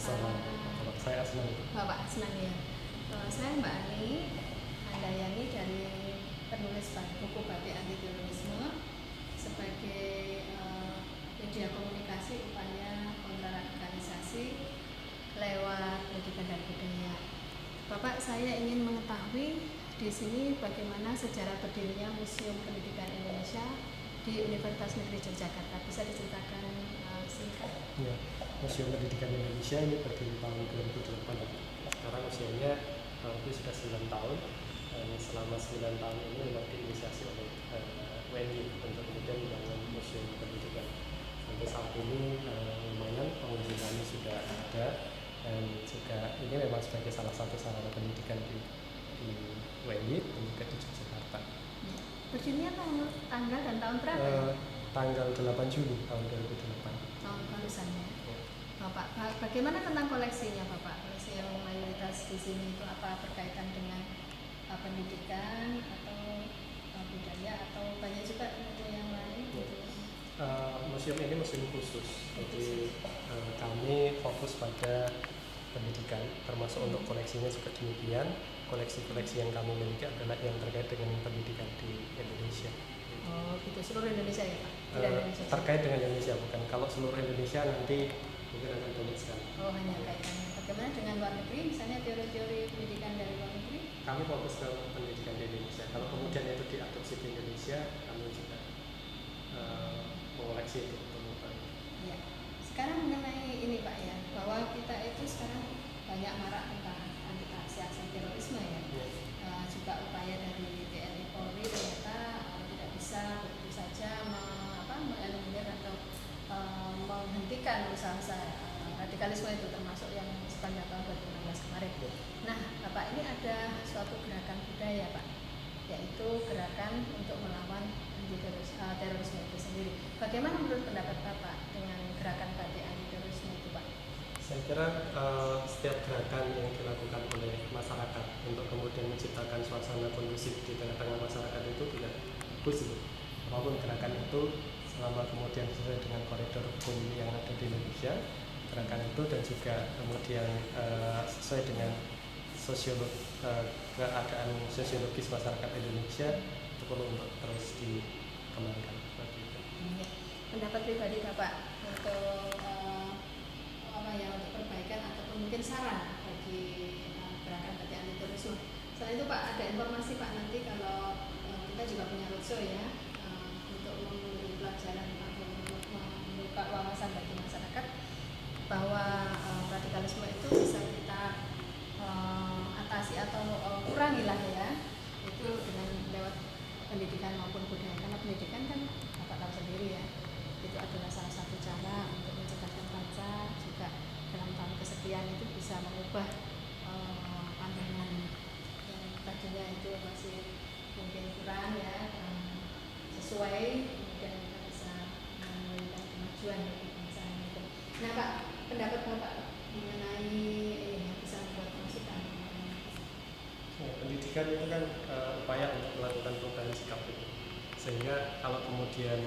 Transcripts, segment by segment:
bersama Bapak. Saya Asnan. Bapak Asnan ya. Saya Mbak Ani Handayani dari penulis buku Batik Anti Terorisme sebagai media komunikasi upaya kontraradikalisasi lewat pendidikan dan budaya. Bapak, saya ingin mengetahui di sini bagaimana sejarah berdirinya Museum Pendidikan Indonesia di Universitas Negeri Yogyakarta. Bisa diceritakan singkat? Ya, Museum Pendidikan Indonesia ini berdiri tahun 2008. Sekarang usianya sudah 9 tahun. Selama 9 tahun ini memang diinisiasi oleh WNI untuk kemudian membangun Museum Pendidikan. Sampai saat ini lumayan pengunjungannya sudah ada, dan juga ini memang sebagai salah satu sarana pendidikan di WNI dan juga di Yogyakarta. Berdirinya tanggal dan tahun berapa? Tanggal 8 Juli tahun 2008. Tahun barusan ya. Bapak, bagaimana tentang koleksinya Bapak? Koleksi yang mayoritas di sini itu apa berkaitan dengan pendidikan atau budaya atau banyak juga ilmu yang lain? Gitu. Museum ini museum khusus, jadi kami fokus pada pendidikan, termasuk untuk koleksinya juga demikian. Koleksi-koleksi yang kami miliki adalah yang terkait dengan pendidikan di Indonesia. Oh gitu, seluruh Indonesia ya Pak? Indonesia. Terkait dengan Indonesia, bukan. Kalau seluruh Indonesia nanti mungkin akan banyak sekali. Oh, hanya kaitannya. Bagaimana dengan luar negeri, misalnya teori-teori pendidikan dari luar negeri? Kami fokus ke pendidikan di Indonesia. Kalau kemudian itu diadopsi di Indonesia, kami juga mengoleksi itu untuk ya. Sekarang mengenai ini Pak ya, bahwa kita itu sekarang banyak marak tentang aksi terorisme ya. Juga upaya dari TNI Polri ternyata tidak bisa begitu saja mengeliminir atau menghentikan usaha-usaha radikalisme itu, termasuk yang sepanjang tahun 2016 kemarin. Nah, Bapak, ini ada suatu gerakan budaya Pak, yaitu gerakan untuk melawan terorisme itu sendiri. Bagaimana menurut pendapat Bapak dengan gerakan batik anti terorisme itu Pak? Saya kira setiap gerakan yang dilakukan oleh masyarakat untuk kemudian menciptakan suasana kondusif di tengah-tengah masyarakat itu tidak bagus. Apapun gerakan itu, selama kemudian sesuai dengan koridor hukum yang ada di Indonesia, gerakan itu, dan juga kemudian sesuai dengan keadaan sosiologis masyarakat Indonesia, itu perlu untuk terus dikembangkan. Pendapat pribadi Bapak untuk untuk perbaikan ataupun mungkin saran bagi gerakan batik anti terorisme. Selain itu Pak, ada informasi Pak nanti kalau kita juga punya roadshow ya, untuk memberi pelajaran atau membuka wawasan bagi masyarakat bahwa radikalisme itu bisa kita atasi atau kurangi lah ya, itu dengan lewat pendidikan maupun budaya. Karena pendidikan kan Bapak tahu sendiri ya, itu adalah salah satu cara untuk mencerdaskan bangsa, juga dalam tahun kesekian itu bisa mengubah pandangan yang tadinya itu masih mungkin kurang ya, sesuai, kemudian kita bisa memberikan kemajuan bagi bangsa itu. Nah Pak, pendapat Bapak mengenai bisa membuat masukan? Pendidikan itu kan upaya untuk melakukan perubahan sikap itu, sehingga kalau kemudian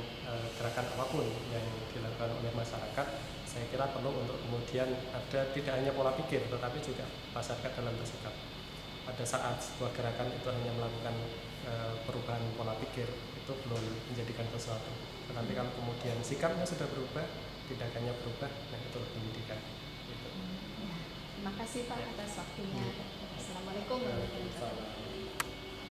gerakan apapun yang dilakukan oleh masyarakat, saya kira perlu untuk kemudian ada tidak hanya pola pikir, tetapi juga masyarakat dalam bersikap. Pada saat sebuah gerakan itu hanya melakukan perubahan pola pikir, itu belum menjadikan sesuatu. Tetapi kalau kemudian sikapnya sudah berubah, tindakannya berubah, nah itu pendidikan. Gitu. Terima kasih Pak atas waktunya.